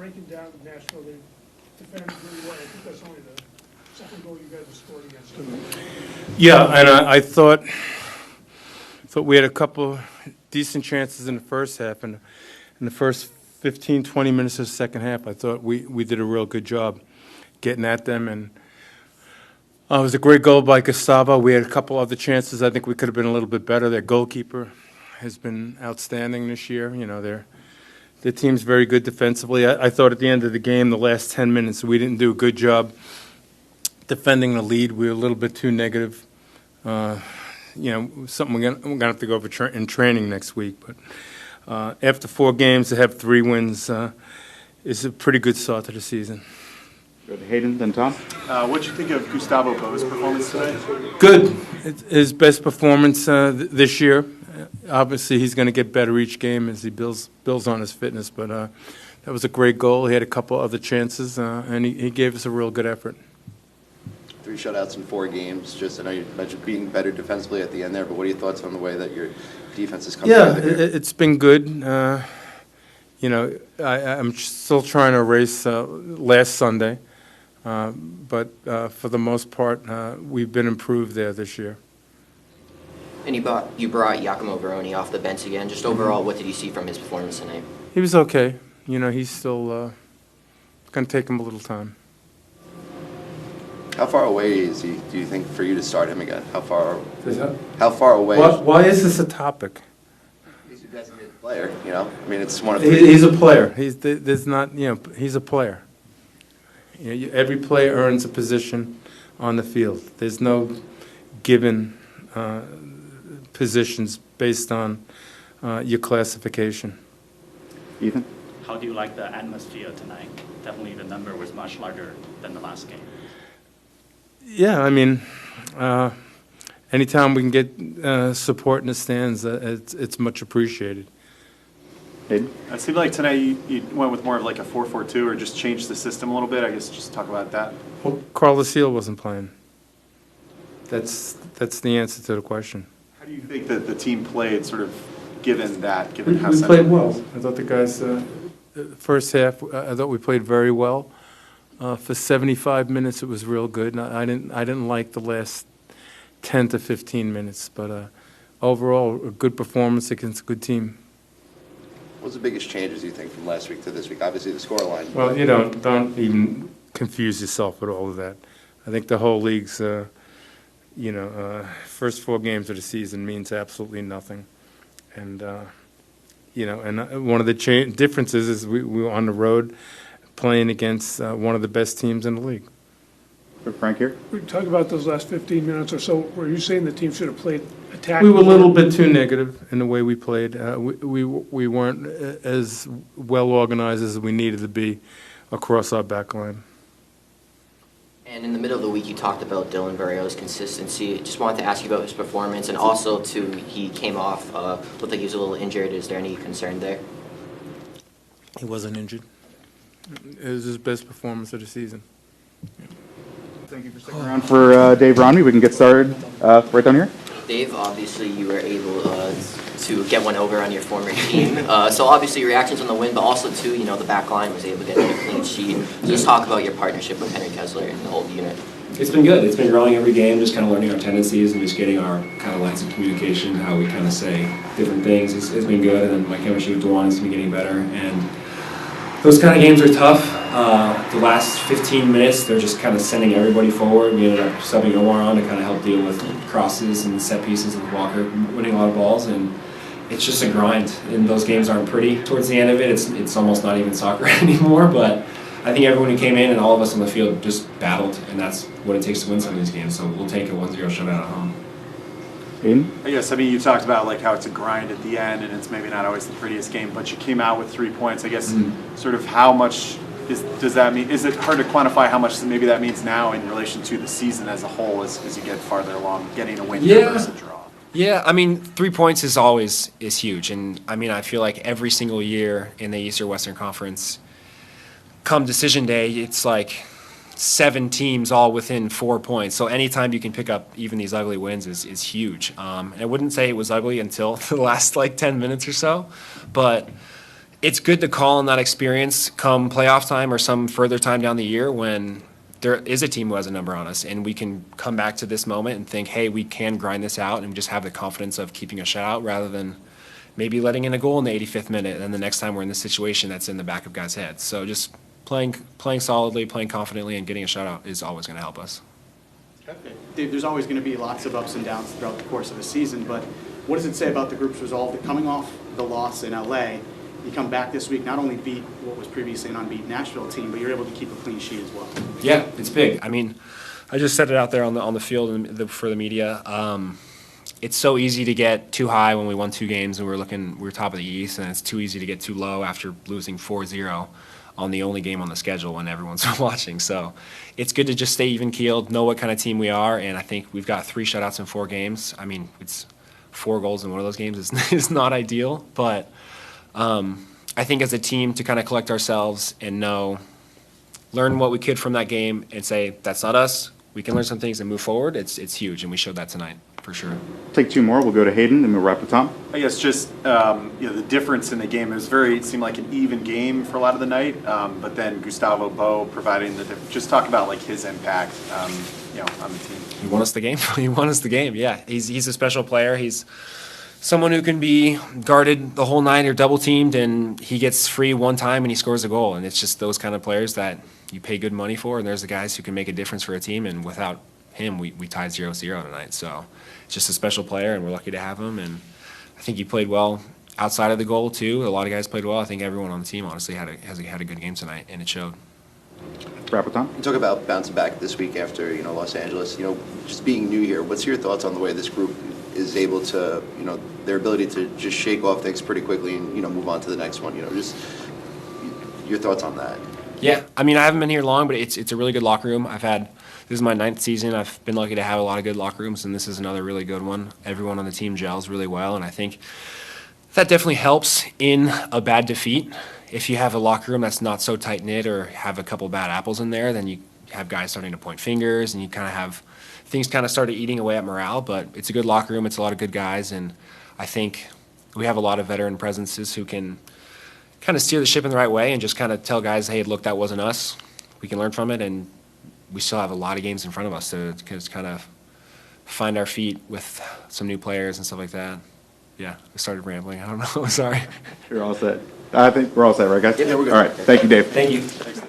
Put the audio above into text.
breaking down Nashville, they defended really well. I think that's only the second goal you guys have scored against them. Yeah, and I thought we had a couple decent chances in the first half, and in the first 15, 20 minutes of the second half, I thought we did a real good job getting at them, and it was a great goal by Gustavo. We had a couple other chances. I think we could have been a little bit better. Their goalkeeper has been outstanding this year. You know, their team's very good defensively. I thought at the end of the game, the last 10 minutes, we didn't do a good job defending the lead. We were a little bit too negative. You know, something we're going to have to go over in training next week. But after 4 games, to have 3 wins is a pretty good start to the season. Go to Hayden, then Tom. What did you think of Gustavo Bo's performance today? Good. It's his best performance this year. Obviously, he's going to get better each game as he builds on his fitness. But that was a great goal. He had a couple other chances, and he gave us a real good effort. 3 shutouts in 4 games. I know you mentioned being better defensively at the end there, but what are your thoughts on the way that your defense has come together here? Yeah, it's been good. You know, I'm still trying to erase last Sunday, but for the most part, we've been improved there this year. And you brought Giacomo Veroni off the bench again. Just overall, what did you see from his performance tonight? He was okay. You know, he's still going to take him a little time. How far away is he, do you think, for you to start him again? How far away? Why is this a topic? He's a designated player, you know? I mean, it's one of He's a player. There's not, you know, he's a player. You know, every player earns a position on the field. There's no given positions based on your classification. Ethan? How do you like the atmosphere tonight? Definitely the number was much larger than the last game. Yeah, I mean, anytime we can get support in the stands, it's much appreciated. Hayden? It seemed like tonight you went with more of like a 4-4-2 or just changed the system a little bit. I guess just talk about that. Well, Carlos Seal wasn't playing. That's the answer to the question. How do you think that the team played, sort of given how We played well. I thought the guys, first half, I thought we played very well. For 75 minutes, it was real good. I didn't like the last 10 to 15 minutes, but overall, a good performance against a good team. What's the biggest changes you think from last week to this week? Obviously, the scoreline. Well, you know, don't even confuse yourself with all of that. I think the whole league's, you know, first 4 games of the season means absolutely nothing, and you know, and one of the differences is we were on the road, playing against one of the best teams in the league. Frank here. We talk about those last 15 minutes or so. Were you saying the team should have played attacking? We were a little bit too negative in the way we played. We weren't as well organized as we needed to be across our back line. And in the middle of the week, you talked about Dylan Barreo's consistency. Just wanted to ask you about his performance, and also, too, he came off, looked like he was a little injured. Is there any concern there? He wasn't injured. It was his best performance of the season. Thank you for sticking around for Dave Romney. We can get started right down here. Dave, obviously you were able to get one over on your former team. So obviously reactions on the win, but also too, you know, the back line was able to get a clean sheet. So just talk about your partnership with Henry Kessler and the whole unit. It's been good. It's been growing every game, just kind of learning our tendencies and just getting our kind of lines of communication, how we kind of say different things. It's been good, and then my chemistry with Dewan has been getting better. And those kind of games are tough. The last 15 minutes, they're just kind of sending everybody forward. We ended up subbing Omar on to kind of help deal with crosses and set pieces with Walker, winning a lot of balls. And it's just a grind. And those games aren't pretty. Towards the end of it, it's almost not even soccer anymore. But I think everyone who came in and all of us on the field just battled, and that's what it takes to win some of these games. So we'll take a 1-0 shutout at home. I mean, you talked about like how it's a grind at the end, and it's maybe not always the prettiest game, but you came out with 3 points. I guess sort of how much does that mean? Is it hard to quantify how much maybe that means now in relation to the season as a whole as you get farther along, getting a win versus a draw? Yeah, I mean, 3 points is huge, and I mean, I feel like every single year in the East or Western Conference, come decision day, it's like 7 teams all within 4 points. So anytime you can pick up even these ugly wins is huge. And I wouldn't say it was ugly until the last like 10 minutes or so, but it's good to call on that experience come playoff time or some further time down the year when there is a team who has a number on us, and we can come back to this moment and think, hey, we can grind this out, and just have the confidence of keeping a shutout rather than maybe letting in a goal in the 85th minute, and then the next time we're in this situation, that's in the back of guys' heads. So just playing solidly, playing confidently, and getting a shutout is always going to help us. Okay. Dave, there's always going to be lots of ups and downs throughout the course of a season, but what does it say about the group's resolve that coming off the loss in LA, you come back this week, not only beat what was previously an unbeaten Nashville team, but you're able to keep a clean sheet as well? Yeah, it's big. I mean, I just said it out there on the field and for the media. It's so easy to get too high when we won 2 games and we're top of the East, and it's too easy to get too low after losing 4-0 on the only game on the schedule when everyone's watching. So it's good to just stay even keeled, know what kind of team we are, and I think we've got 3 shutouts in 4 games. I mean, it's 4 goals in one of those games is not ideal, but I think as a team to kind of collect ourselves and learn what we could from that game and say, that's not us, we can learn some things and move forward, it's huge, and we showed that tonight, for sure. Take 2 more. We'll go to Hayden, and we'll wrap with Tom. I guess just the difference in the game, it seemed like an even game for a lot of the night, but then Gustavo Bo providing just talk about like his impact on the team. He won us the game. He won us the game, yeah. He's a special player. He's someone who can be guarded the whole night or double teamed, and he gets free one time and he scores a goal. And it's just those kind of players that you pay good money for, and there's the guys who can make a difference for a team, and without him, we tied 0-0 tonight. So it's just a special player, and we're lucky to have him. And I think he played well outside of the goal, too. A lot of guys played well. I think everyone on the team, honestly, had a good game tonight, and it showed. Wrap with Tom. You talk about bouncing back this week after, Los Angeles, just being new here. What's your thoughts on the way this group is able to, their ability to just shake off things pretty quickly and, move on to the next one? Just your thoughts on that. Yeah, I mean, I haven't been here long, but it's a really good locker room. This is my 9th season. I've been lucky to have a lot of good locker rooms, and this is another really good one. Everyone on the team gels really well, and I think that definitely helps in a bad defeat. If you have a locker room that's not so tight-knit or have a couple bad apples in there, then you have guys starting to point fingers, and you kind of have things kind of started eating away at morale. But it's a good locker room. It's a lot of good guys, and I think we have a lot of veteran presences who can kind of steer the ship in the right way and just kind of tell guys, hey, look, that wasn't us. We can learn from it, and we still have a lot of games in front of us to just kind of find our feet with some new players and stuff like that. Yeah, I started rambling. I don't know. Sorry. You're all set. I think we're all set, right, guys? Yeah, we're good. All right. Thank you, Dave. Thank you. Thanks.